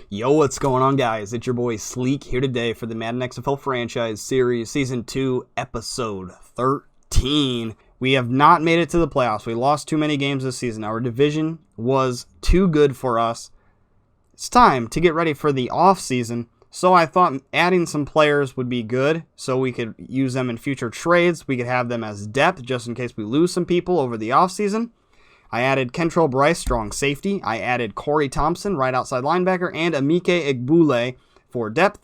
Yo, what's going on, guys? It's your boy Sleek here today for the Madden XFL franchise series, season 2, episode 13. We have not made it to the playoffs. We lost too many games this season. Our division was too good for us. It's time to get ready for the off season. So I thought adding some players would be good so we could use them in future trades. We could have them as depth just in case we lose some people over the off season. I added Kentrell Bryce, strong safety. I added Corey Thompson, right outside linebacker, and Amike Egbule for depth.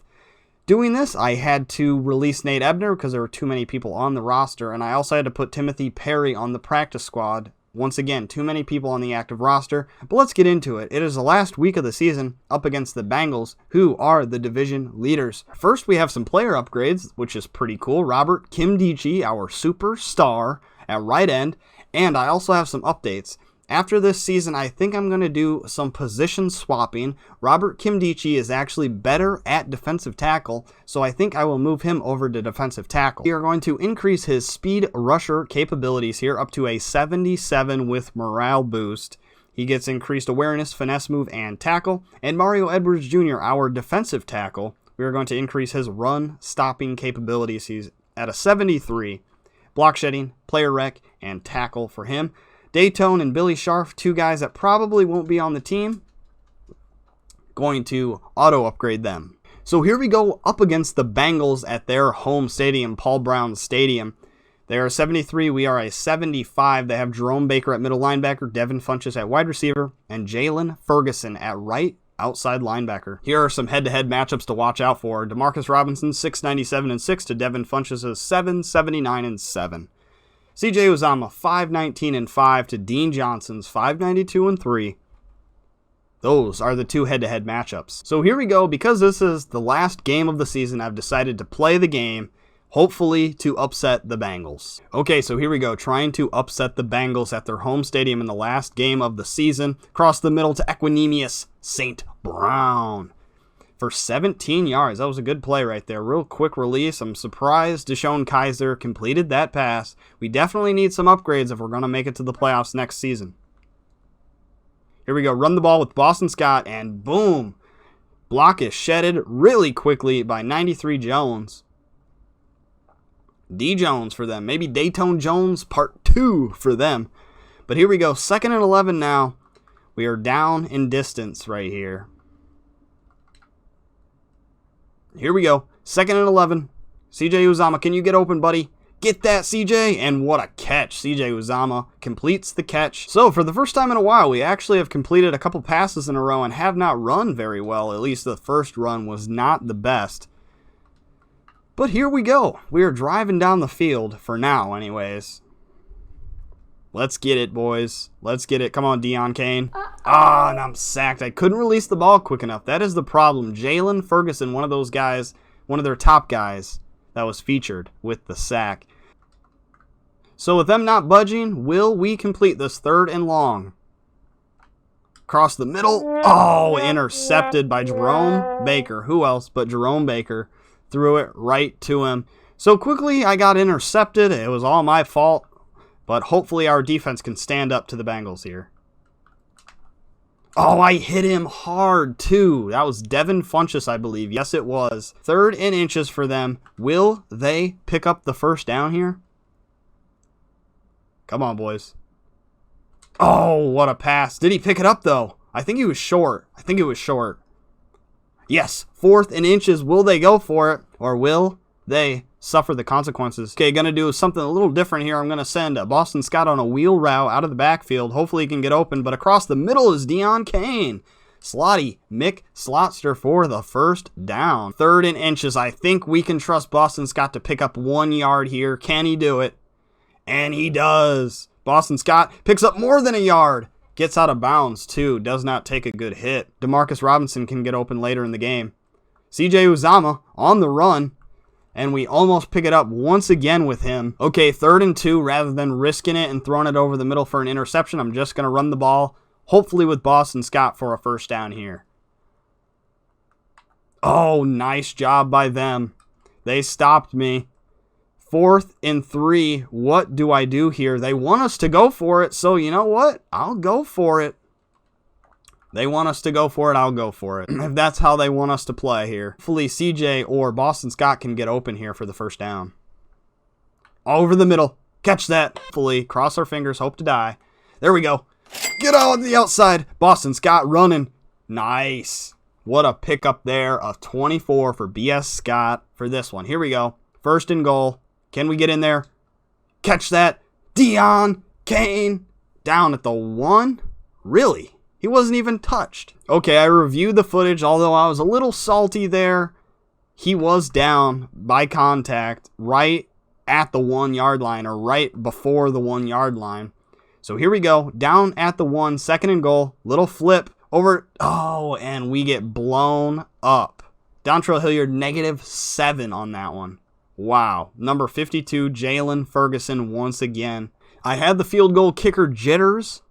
Doing this, I had to release Nate Ebner because there were too many people on the roster, and I also had to put Timothy Perry on the practice squad. Once again, too many people on the active roster, but let's get into it. It is the last week of the season up against the Bengals, who are the division leaders. First, we have some player upgrades, which is pretty cool. Robert Kimdichie, our superstar at right end, and I also have some updates. After this season, I think I'm going to do some position swapping. Robert Kimdichie is actually better at defensive tackle, so I think I will move him over to defensive tackle. We are going to increase his speed rusher capabilities here up to a 77 with morale boost. He gets increased awareness, finesse move, and tackle. And Mario Edwards Jr., our defensive tackle, we are going to increase his run stopping capabilities. He's at a 73. Block shedding, player rec, and tackle for him. Daytone and Billy Scharf, two guys that probably won't be on the team. Going to auto upgrade them. So here we go up against the Bengals at their home stadium, Paul Brown Stadium. They are 73, we are a 75. They have Jerome Baker at middle linebacker, Devin Funchess at wide receiver, and Jalen Ferguson at right outside linebacker. Here are some head-to-head matchups to watch out for. Demarcus Robinson, 697-6 to Devin Funchess' 779-7. CJ Uzomah, 519-5 to Dean Johnson's 592-3. Those are the two head-to-head matchups. So here we go. Because this is the last game of the season, I've decided to play the game, hopefully to upset the Bengals. Okay, so here we go. Trying to upset the Bengals at their home stadium in the last game of the season. Across the middle to Equanimous St. Brown for 17 yards. That was a good play right there. Real quick release. I'm surprised Deshaun Kaiser completed that pass. We definitely need some upgrades if we're going to make it to the playoffs next season. Here we go. Run the ball with Boston Scott, and boom. Block is shedded really quickly by 93 Jones. D Jones for them. Maybe Daytone Jones part 2 for them. But here we go. 2nd and 11 now. We are down in distance right here. Here we go. 2nd and 11. CJ Uzomah, can you get open, buddy? Get that, CJ. And what a catch. CJ Uzomah completes the catch. So for the first time in a while, we actually have completed a couple passes in a row and have not run very well. At least the first run was not the best. But here we go. We are driving down the field, for now anyways. Let's get it, boys. Let's get it. Come on, Deion Kane. And I'm sacked. I couldn't release the ball quick enough. That is the problem. Jalen Ferguson, one of those guys, one of their top guys that was featured with the sack. So with them not budging, will we complete this 3rd and long? Across the middle. Oh, intercepted by Jerome Baker. Who else but Jerome Baker? Threw it right to him. So quickly I got intercepted. It was all my fault. But hopefully our defense can stand up to the Bengals here. Oh, I hit him hard too. That was Devin Funchess, I believe. Yes, it was. 3rd and inches for them. Will they pick up the first down here? Come on, boys. Oh, what a pass. Did he pick it up though? I think he was short. Yes, 4th and inches. Will they go for it, or will they suffer the consequences? Okay, gonna do something a little different here. I'm gonna send Boston Scott on a wheel route out of the backfield. Hopefully he can get open, but across the middle is Deion Kane. Slotty Mick Slotster for the first down. 3rd and inches. I think we can trust Boston Scott to pick up 1 yard here. Can he do it? And he does. Boston Scott picks up more than a yard. Gets out of bounds, too. Does not take a good hit. Demarcus Robinson can get open later in the game. CJ Uzomah on the run. And we almost pick it up once again with him. Okay, 3rd and 2. Rather than risking it and throwing it over the middle for an interception, I'm just going to run the ball, hopefully with Boston Scott for a first down here. Oh, nice job by them. They stopped me. 4th and 3. What do I do here? They want us to go for it, so you know what? I'll go for it. They want us to go for it, I'll go for it. If that's how they want us to play here. Hopefully CJ or Boston Scott can get open here for the first down. Over the middle. Catch that. Hopefully. Cross our fingers. Hope to die. There we go. Get out on the outside. Boston Scott running. Nice. What a pickup there. A 24 for BS Scott for this one. Here we go. First and goal. Can we get in there? Catch that. Deon Cain. Down at the 1. Really? He wasn't even touched. Okay, I reviewed the footage, although I was a little salty there. He was down by contact right at the 1 yard line, or right before the 1 yard line. So here we go. Down at the 1, second and goal. Little flip over. Oh, and we get blown up. Dontrell Hilliard, -7 on that one. Wow. Number 52, Jalen Ferguson once again. I had the field goal kicker jitters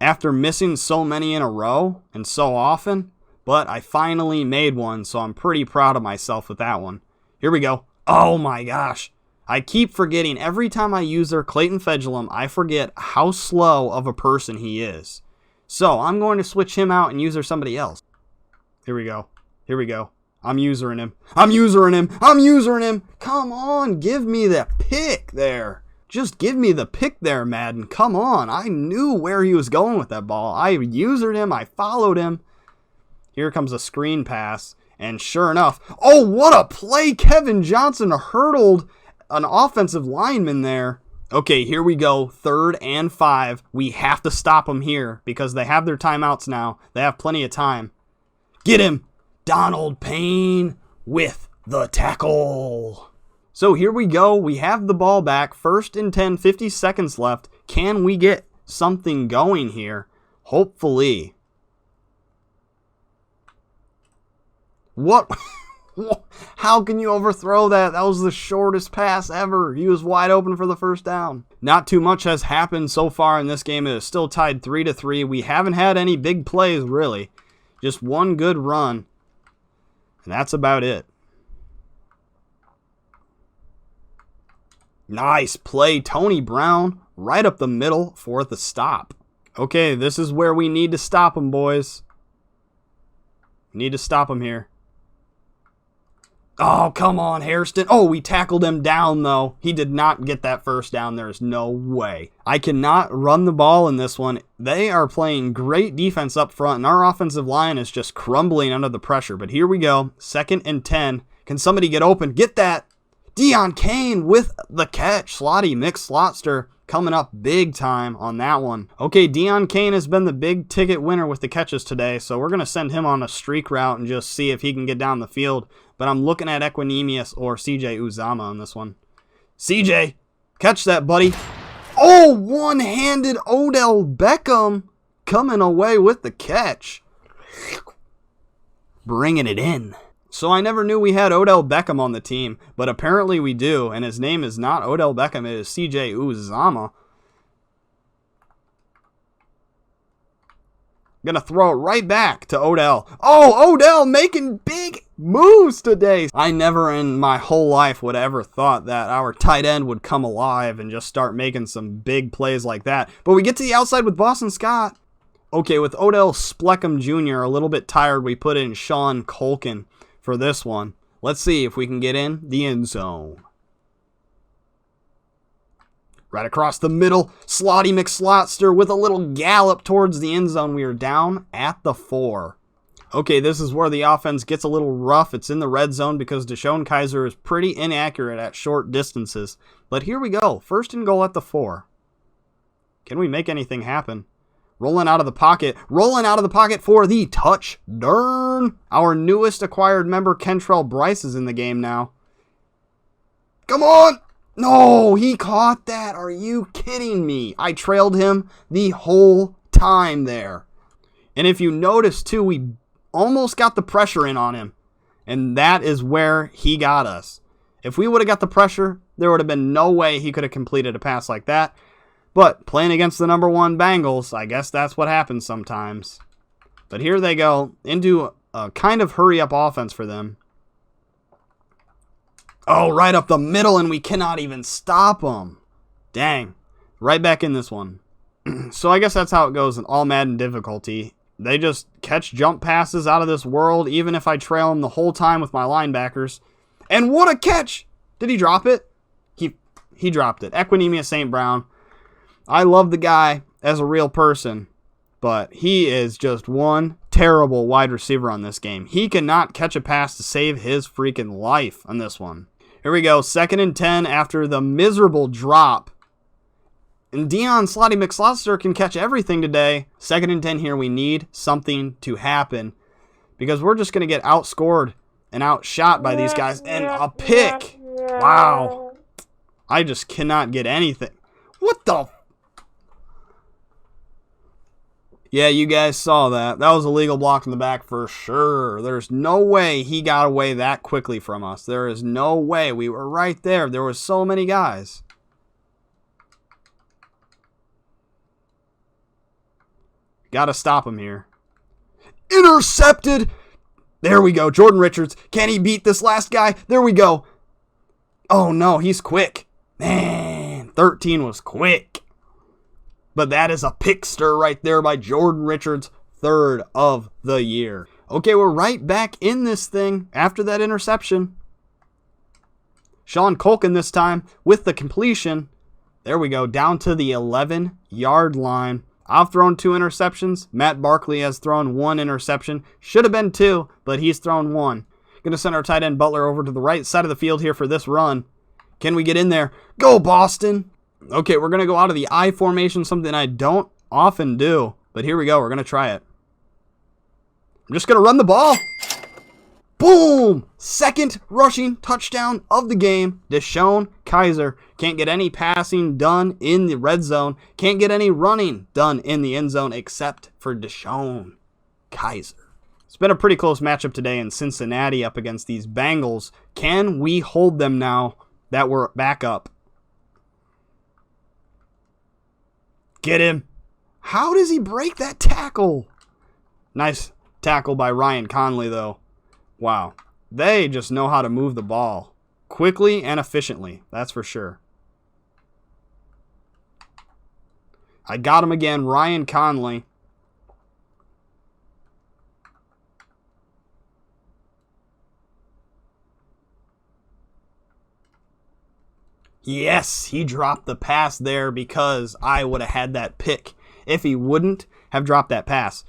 after missing so many in a row and so often, but I finally made one, so I'm pretty proud of myself with that one. Here we go. Oh my gosh. I keep forgetting every time I use their Clayton Fedulum, I forget how slow of a person he is. So I'm going to switch him out and user somebody else. Here we go. Here we go. I'm usering him. I'm usering him. I'm usering him. Come on, give me the pick there. Just give me the pick there, Madden. Come on. I knew where he was going with that ball. I usered him. I followed him. Here comes a screen pass. And sure enough, oh, what a play. Kevin Johnson hurdled an offensive lineman there. Okay, here we go. 3rd and 5. We have to stop them here because they have their timeouts now. They have plenty of time. Get him. Donald Payne with the tackle. So here we go. We have the ball back. 1st and 10, 50 seconds left. Can we get something going here? Hopefully. What? How can you overthrow that? That was the shortest pass ever. He was wide open for the first down. Not too much has happened so far in this game. It is still tied 3-3. We haven't had any big plays, really. Just one good run. And that's about it. Nice play. Tony Brown right up the middle for the stop. Okay, this is where we need to stop him, boys. We need to stop him here. Oh, come on, Hairston. Oh, we tackled him down, though. He did not get that first down. There's no way. I cannot run the ball in this one. They are playing great defense up front, and our offensive line is just crumbling under the pressure. But here we go. 2nd and 10. Can somebody get open? Get that. Deon Cain with the catch. Slotty McSlotster coming up big time on that one. Okay, Deon Cain has been the big ticket winner with the catches today, so we're going to send him on a streak route and just see if he can get down the field. But I'm looking at Equinemius or CJ Uzama on this one. CJ, catch that, buddy. Oh, one-handed Odell Beckham coming away with the catch. Bringing it in. So I never knew we had Odell Beckham on the team, but apparently we do, and his name is not Odell Beckham, it is CJ Uzama. Gonna throw it right back to Odell. Oh, Odell making big moves today. I never in my whole life would ever thought that our tight end would come alive and just start making some big plays like that. But we get to the outside with Boston Scott. Okay, with Odell Spleckham Jr. a little bit tired, we put in Sean Colkin for this one. Let's see if we can get in the end zone. Right across the middle, Slotty McSlotster with a little gallop towards the end zone. We are down at the 4. Okay, this is where the offense gets a little rough. It's in the red zone because Deshaun Kaiser is pretty inaccurate at short distances. But here we go. 1st and goal at the 4. Can we make anything happen? Rolling out of the pocket. Rolling out of the pocket for the touchdown. Our newest acquired member, Kentrell Bryce, is in the game now. Come on. No, he caught that. Are you kidding me? I trailed him the whole time there. And if you notice, too, we almost got the pressure in on him. And that is where he got us. If we would have got the pressure, there would have been no way he could have completed a pass like that. But playing against the number 1 Bengals, I guess that's what happens sometimes. But here they go into a kind of hurry-up offense for them. Oh, right up the middle, and we cannot even stop them. Dang. Right back in this one. So I guess that's how it goes in all Madden difficulty. They just catch jump passes out of this world, even if I trail them the whole time with my linebackers. And what a catch! Did he drop it? He dropped it. Equinemius St. Brown. I love the guy as a real person, but he is just one terrible wide receiver on this game. He cannot catch a pass to save his freaking life on this one. Here we go. 2nd and 10 after the miserable drop. And Deion Slotty McSloster can catch everything today. 2nd and 10 here. We need something to happen because we're just going to get outscored and outshot by these guys. And a pick. Wow. I just cannot get anything. What the? Yeah, you guys saw that. That was a legal block in the back for sure. There's no way he got away that quickly from us. There is no way. We were right there. There were so many guys. Got to stop him here. Intercepted. There we go. Jordan Richards. Can he beat this last guy? There we go. Oh, no. He's quick. Man, 13 was quick. But that is a pick stir right there by Jordan Richards, 3rd of the year. Okay, we're right back in this thing after that interception. Sean Culkin this time with the completion. There we go, down to the 11-yard line. I've thrown 2 interceptions. Matt Barkley has thrown 1 interception. Should have been 2, but he's thrown 1. Going to send our tight end Butler over to the right side of the field here for this run. Can we get in there? Go, Boston! Okay, we're going to go out of the I formation, something I don't often do. But here we go. We're going to try it. I'm just going to run the ball. Boom! 2nd rushing touchdown of the game. Deshaun Kaiser. Can't get any passing done in the red zone. Can't get any running done in the end zone except for Deshaun Kaiser. It's been a pretty close matchup today in Cincinnati up against these Bengals. Can we hold them now that we're back up? Get him. How does he break that tackle? Nice tackle by Ryan Conley, though. Wow. They just know how to move the ball quickly and efficiently. That's for sure. I got him again. Ryan Conley. Yes, he dropped the pass there because I would have had that pick if he wouldn't have dropped that pass.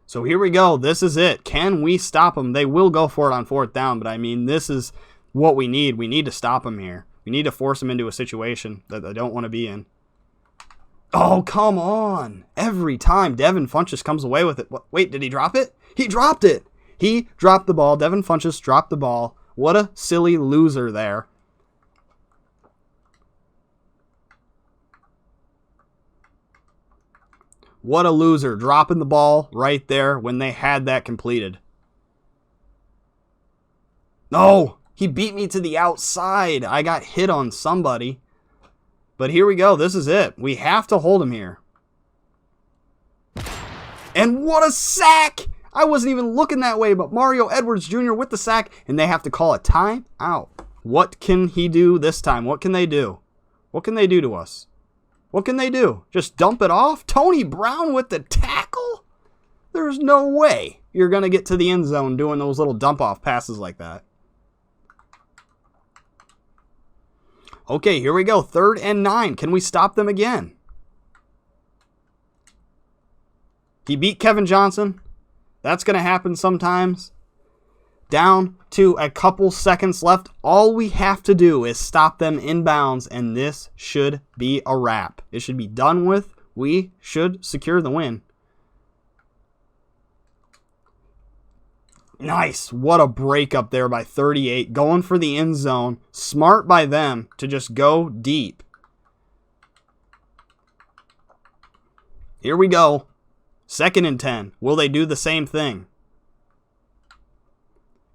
So here we go. This is it. Can we stop them? They will go for it on 4th down, but I mean, this is what we need. We need to stop them here. We need to force them into a situation that they don't want to be in. Oh, come on. Every time Devin Funchess comes away with it. Wait, did he drop it? He dropped it. He dropped the ball. Devin Funchess dropped the ball. What a silly loser there. What a loser, dropping the ball right there when they had that completed. No, he beat me to the outside. I got hit on somebody. But here we go. This is it. We have to hold him here. And what a sack! I wasn't even looking that way, but Mario Edwards Jr. with the sack, and they have to call a timeout. What can he do this time? What can they do? What can they do to us? What can they do? Just dump it off? Tony Brown with the tackle? There's no way you're going to get to the end zone doing those little dump-off passes like that. Okay, here we go. 3rd and 9. Can we stop them again? He beat Kevin Johnson. That's going to happen sometimes. Down to a couple seconds left. All we have to do is stop them inbounds, and this should be a wrap. It should be done with. We should secure the win. Nice. What a break up there by 38. Going for the end zone. Smart by them to just go deep. Here we go. 2nd and 10. Will they do the same thing?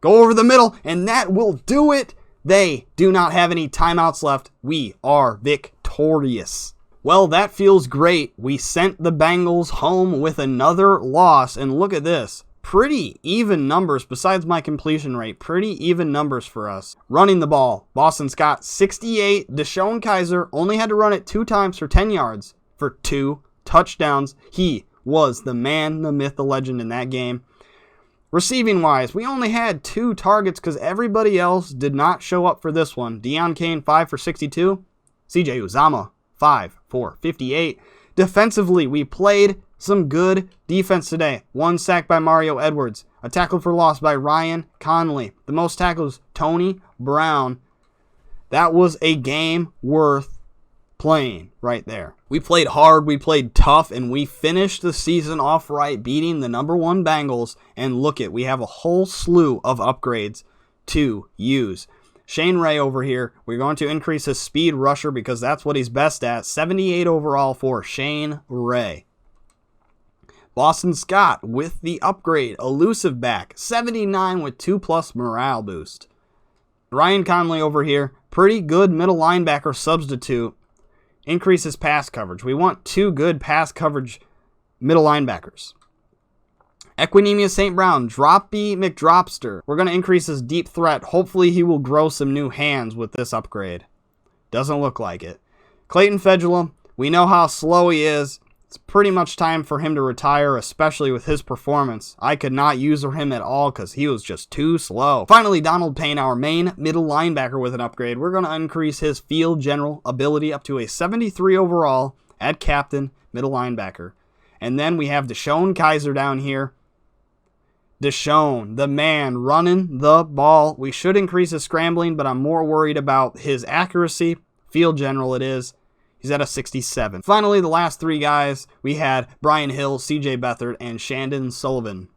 Go over the middle, and that will do it. They do not have any timeouts left. We are victorious. Well, that feels great. We sent the Bengals home with another loss, and look at this. Pretty even numbers besides my completion rate. Pretty even numbers for us. Running the ball. Boston Scott, 68. Deshaun Kaiser only had to run it 2 times for 10 yards for 2 touchdowns. He was the man, the myth, the legend in that game. Receiving wise, we only had 2 targets because everybody else did not show up for this one. Deion Kane, 5 for 62. CJ Uzama, 5 for 58. Defensively, we played some good defense today. 1 sack by Mario Edwards. A tackle for loss by Ryan Conley. The most tackles, Tony Brown. That was a game worth playing right there. We played hard, we played tough, and we finished the season off right, beating the number 1 Bengals. And look it, we have a whole slew of upgrades to use. Shane Ray over here, we're going to increase his speed rusher because that's what he's best at. 78 overall for Shane Ray. Boston Scott with the upgrade, elusive back, 79 with 2+ morale boost. Ryan Conley over here, pretty good middle linebacker substitute. Increases pass coverage. We want 2 good pass coverage middle linebackers. Equinemius St. Brown, Droppy McDropster. We're going to increase his deep threat. Hopefully he will grow some new hands with this upgrade. Doesn't look like it. Clayton Fedula, we know how slow he is. It's pretty much time for him to retire, especially with his performance. I could not use him at all because he was just too slow. Finally, Donald Payne, our main middle linebacker with an upgrade. We're going to increase his field general ability up to a 73 overall at captain, middle linebacker. And then we have Deshaun Kaiser down here. Deshaun, the man running the ball. We should increase his scrambling, but I'm more worried about his accuracy. Field general it is. He's at a 67. Finally, the last 3 guys, we had Brian Hill, CJ Beathard, and Shandon Sullivan.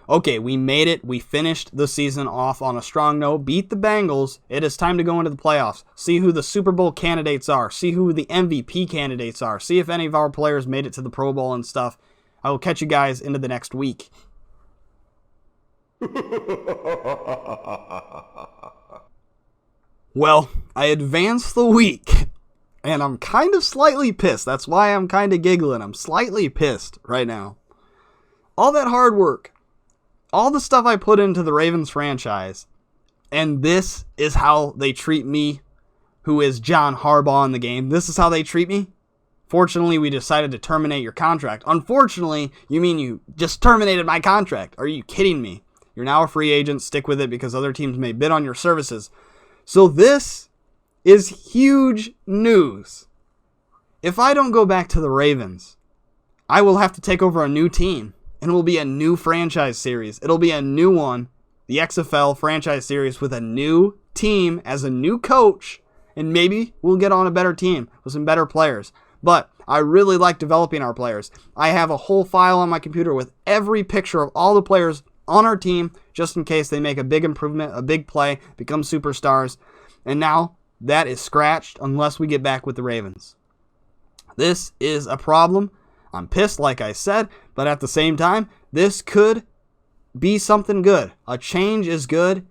Okay, we made it. We finished the season off on a strong note. Beat the Bengals. It is time to go into the playoffs. See who the Super Bowl candidates are. See who the MVP candidates are. See if any of our players made it to the Pro Bowl and stuff. I will catch you guys into the next week. Well, I advanced the week. And I'm kind of slightly pissed. That's why I'm kind of giggling. I'm slightly pissed right now. All that hard work. All the stuff I put into the Ravens franchise. And this is how they treat me, who is John Harbaugh in the game. This is how they treat me. Fortunately, we decided to terminate your contract. Unfortunately, you mean you just terminated my contract. Are you kidding me? You're now a free agent. Stick with it because other teams may bid on your services. So this is huge news. If I don't go back to the Ravens, I will have to take over a new team, and it will be a new franchise series. It'll be a new one, the XFL franchise series with a new team as a new coach, and maybe we'll get on a better team with some better players. But I really like developing our players. I have a whole file on my computer with every picture of all the players on our team, just in case they make a big improvement, a big play, become superstars. And now that is scratched unless we get back with the Ravens. This is a problem. I'm pissed, like I said, but at the same time, this could be something good. A change is good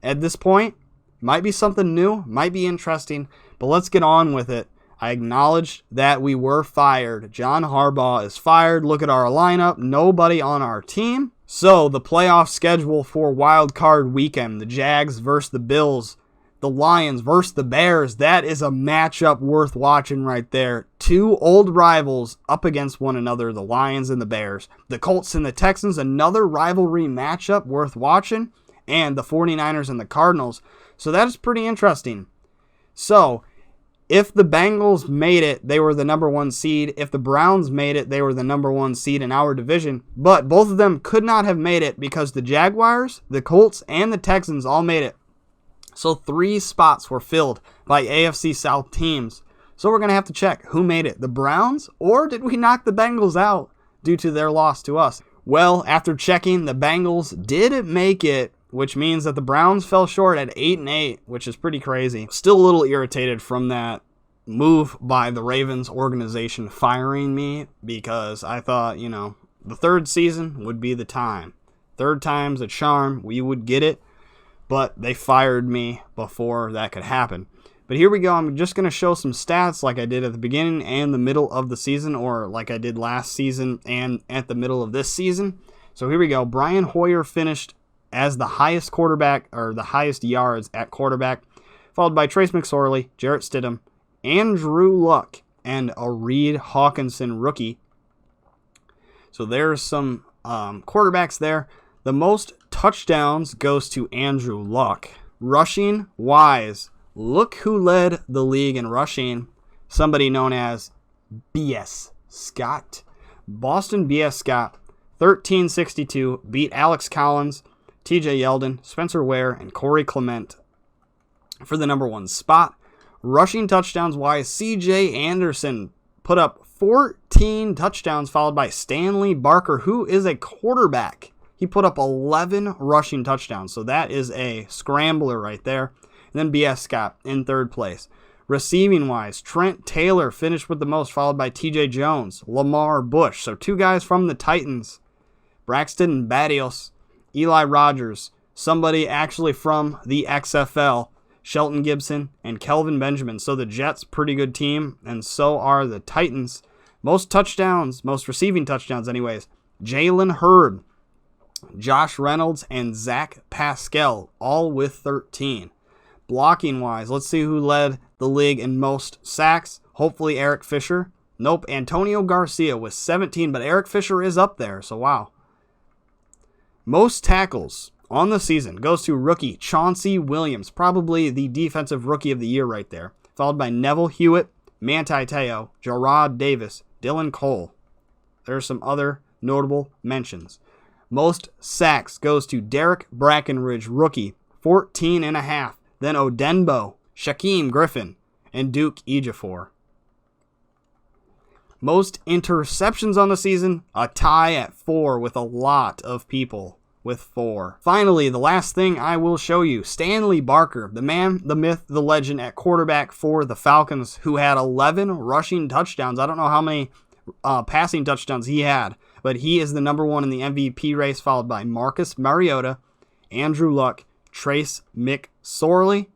at this point. Might be something new, might be interesting, but let's get on with it. I acknowledge that we were fired. John Harbaugh is fired. Look at our lineup. Nobody on our team. So the playoff schedule for Wild Card Weekend, the Jags versus the Bills, the Lions versus the Bears, that is a matchup worth watching right there. 2 old rivals up against one another, the Lions and the Bears. The Colts and the Texans, another rivalry matchup worth watching. And the 49ers and the Cardinals. So that is pretty interesting. So if the Bengals made it, they were the number 1 seed. If the Browns made it, they were the number 1 seed in our division. But both of them could not have made it because the Jaguars, the Colts, and the Texans all made it. So 3 spots were filled by AFC South teams. So we're going to have to check who made it, the Browns, or did we knock the Bengals out due to their loss to us? Well, after checking, the Bengals did make it, which means that the Browns fell short at 8-8, which is pretty crazy. Still a little irritated from that move by the Ravens organization firing me because I thought, the 3rd season would be the time. 3rd time's a charm. We would get it. But they fired me before that could happen. But here we go. I'm just going to show some stats like I did at the beginning and the middle of the season, or like I did last season and at the middle of this season. So here we go. Brian Hoyer finished as the highest quarterback, or the highest yards at quarterback, followed by Trace McSorley, Jarrett Stidham, Andrew Luck, and a Reed Hawkinson rookie. So there's some quarterbacks there. The most touchdowns goes to Andrew Luck. Rushing wise, look who led the league in rushing. Somebody known as B.S. Scott. Boston B.S. Scott, 1362, beat Alex Collins, T.J. Yeldon, Spencer Ware, and Corey Clement for the number 1 spot. Rushing touchdowns wise, C.J. Anderson put up 14 touchdowns, followed by Stanley Barker, who is a quarterback. He put up 11 rushing touchdowns, so that is a scrambler right there. And then B.S. Scott in 3rd place. Receiving-wise, Trent Taylor finished with the most, followed by T.J. Jones, Lamar Bush. So 2 guys from the Titans, Braxton Berrios, Eli Rogers, somebody actually from the XFL, Shelton Gibson, and Kelvin Benjamin. So the Jets, pretty good team, and so are the Titans. Most touchdowns, most receiving touchdowns anyways, Jalen Hurd, Josh Reynolds, and Zach Pascal, all with 13. Blocking-wise, let's see who led the league in most sacks. Hopefully Eric Fisher. Nope, Antonio Garcia with 17, but Eric Fisher is up there, so wow. Most tackles on the season goes to rookie Chauncey Williams, probably the defensive rookie of the year right there, followed by Neville Hewitt, Manti Te'o, Jarrad Davis, Dylan Cole. There's some other notable mentions. Most sacks goes to Derek Brackenridge, rookie, 14.5. Then Odenbo, Shaquem Griffin, and Duke Ejiofor. Most interceptions on the season, a tie at 4 with a lot of people with 4. Finally, the last thing I will show you, Stanley Barker, the man, the myth, the legend at quarterback for the Falcons, who had 11 rushing touchdowns. I don't know how many passing touchdowns he had, but he is the number 1 in the MVP race, followed by Marcus Mariota, Andrew Luck, Trace McSorley.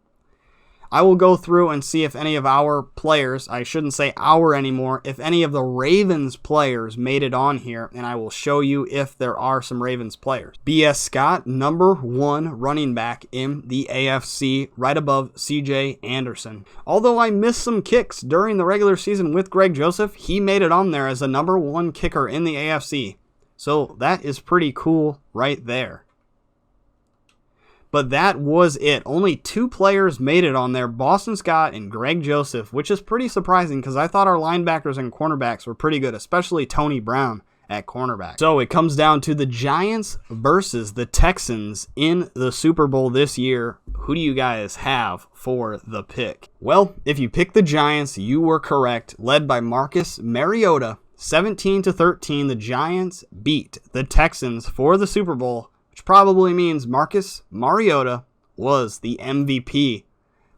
I will go through and see if any of our players, I shouldn't say our anymore, if any of the Ravens players made it on here, and I will show you if there are some Ravens players. B.S. Scott, number 1 running back in the AFC, right above C.J. Anderson. Although I missed some kicks during the regular season with Greg Joseph, he made it on there as a number 1 kicker in the AFC. So that is pretty cool right there. But that was it. Only 2 players made it on there, Boston Scott and Greg Joseph, which is pretty surprising because I thought our linebackers and cornerbacks were pretty good, especially Tony Brown at cornerback. So it comes down to the Giants versus the Texans in the Super Bowl this year. Who do you guys have for the pick? Well, if you picked the Giants, you were correct. Led by Marcus Mariota, 17-13, the Giants beat the Texans for the Super Bowl, which probably means Marcus Mariota was the MVP.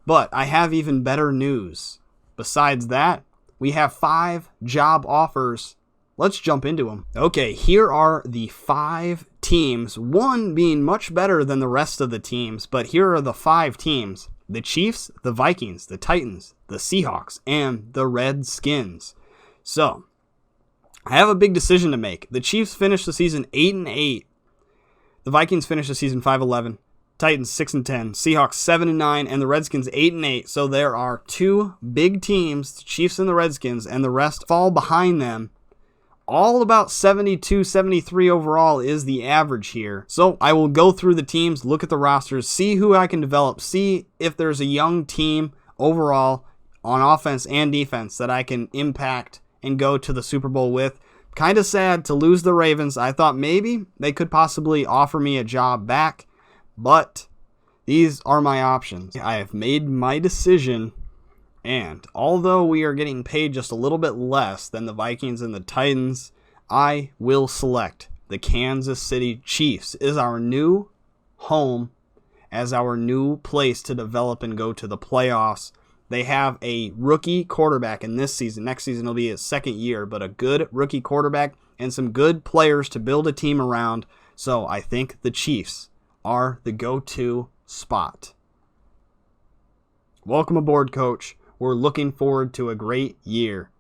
But I have even better news. Besides that, we have 5 job offers. Let's jump into them. Okay, here are the 5 teams, one being much better than the rest of the teams, but here are the 5 teams. The Chiefs, the Vikings, the Titans, the Seahawks, and the Redskins. So, I have a big decision to make. The Chiefs finished the season 8-8. The Vikings finished the season 5-11, Titans 6-10, Seahawks 7-9, and the Redskins 8-8. So there are 2 big teams, the Chiefs and the Redskins, and the rest fall behind them. All about 72, 73 overall is the average here. So I will go through the teams, look at the rosters, see who I can develop, see if there's a young team overall on offense and defense that I can impact and go to the Super Bowl with. Kind of sad to lose the Ravens. I thought maybe they could possibly offer me a job back, but these are my options. I have made my decision, and although we are getting paid just a little bit less than the Vikings and the Titans, I will select the Kansas City Chiefs as our new home, as our new place to develop and go to the playoffs. They have a rookie quarterback in this season. Next season will be his 2nd year, but a good rookie quarterback and some good players to build a team around. So I think the Chiefs are the go-to spot. Welcome aboard, Coach. We're looking forward to a great year.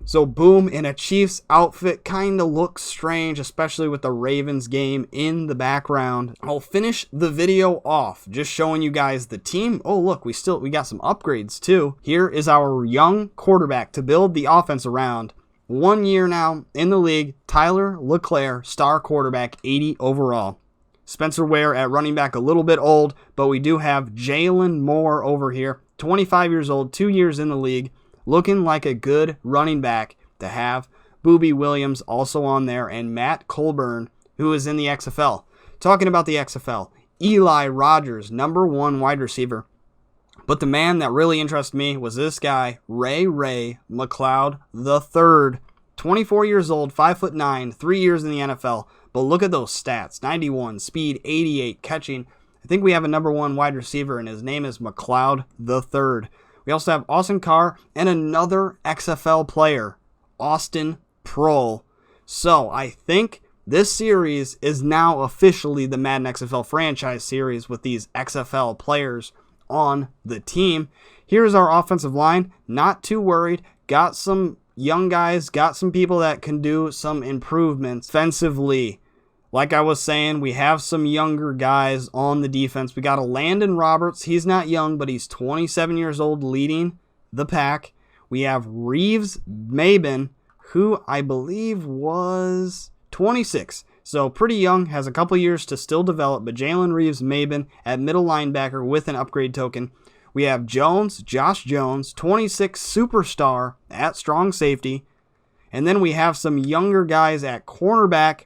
So boom, in a Chiefs outfit kind of looks strange, especially with the Ravens game in the background. I'll finish the video off just showing you guys the team. Oh look, we got some upgrades too. Here is our young quarterback to build the offense around. 1 year now in the league. Tyler LeClaire, star quarterback, 80 overall. Spencer Ware at running back, a little bit old, but we do have Jalen Moore over here, 25 years old, 2 years in the league, looking like a good running back to have. Boobie Williams also on there, and Matt Colburn, who is in the XFL. Talking about the XFL, Eli Rogers, number 1 wide receiver. But the man that really interested me was this guy, Ray McLeod III, 24 years old, 5'9", 3 years in the NFL. But look at those stats, 91, speed, 88, catching. I think we have a number 1 wide receiver, and his name is McLeod III. We also have Austin Carr and another XFL player, Austin Prohl. So I think this series is now officially the Madden XFL franchise series with these XFL players on the team. Here's our offensive line. Not too worried. Got some young guys, got some people that can do some improvements defensively. Like I was saying, we have some younger guys on the defense. We got a Landon Roberts. He's not young, but he's 27 years old, leading the pack. We have Reeves Maben, who I believe was 26. So pretty young, has a couple years to still develop, but Jalen Reeves Maben at middle linebacker with an upgrade token. We have Josh Jones, 26 superstar at strong safety. And then we have some younger guys at cornerback.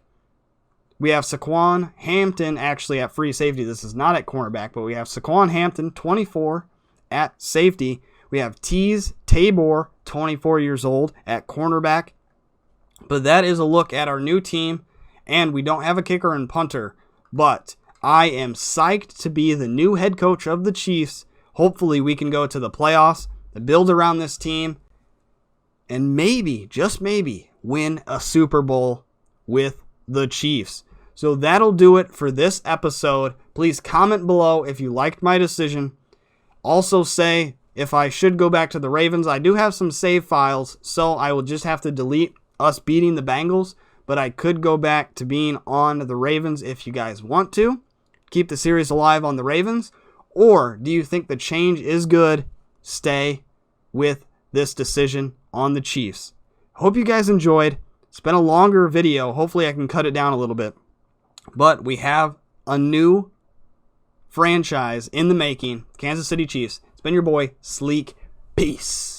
We have Saquon Hampton actually at free safety. This is not at cornerback, but we have Saquon Hampton, 24 at safety. We have Teez Tabor, 24 years old at cornerback. But that is a look at our new team, and we don't have a kicker and punter. But I am psyched to be the new head coach of the Chiefs. Hopefully we can go to the playoffs, build around this team, and maybe, just maybe, win a Super Bowl with the Chiefs. So that'll do it for this episode. Please comment below if you liked my decision. Also say if I should go back to the Ravens. I do have some save files, so I will just have to delete us beating the Bengals, but I could go back to being on the Ravens if you guys want to. Keep the series alive on the Ravens. Or do you think the change is good? Stay with this decision on the Chiefs. Hope you guys enjoyed. It's been a longer video. Hopefully I can cut it down a little bit. But we have a new franchise in the making, Kansas City Chiefs. It's been your boy, Sleek. Peace.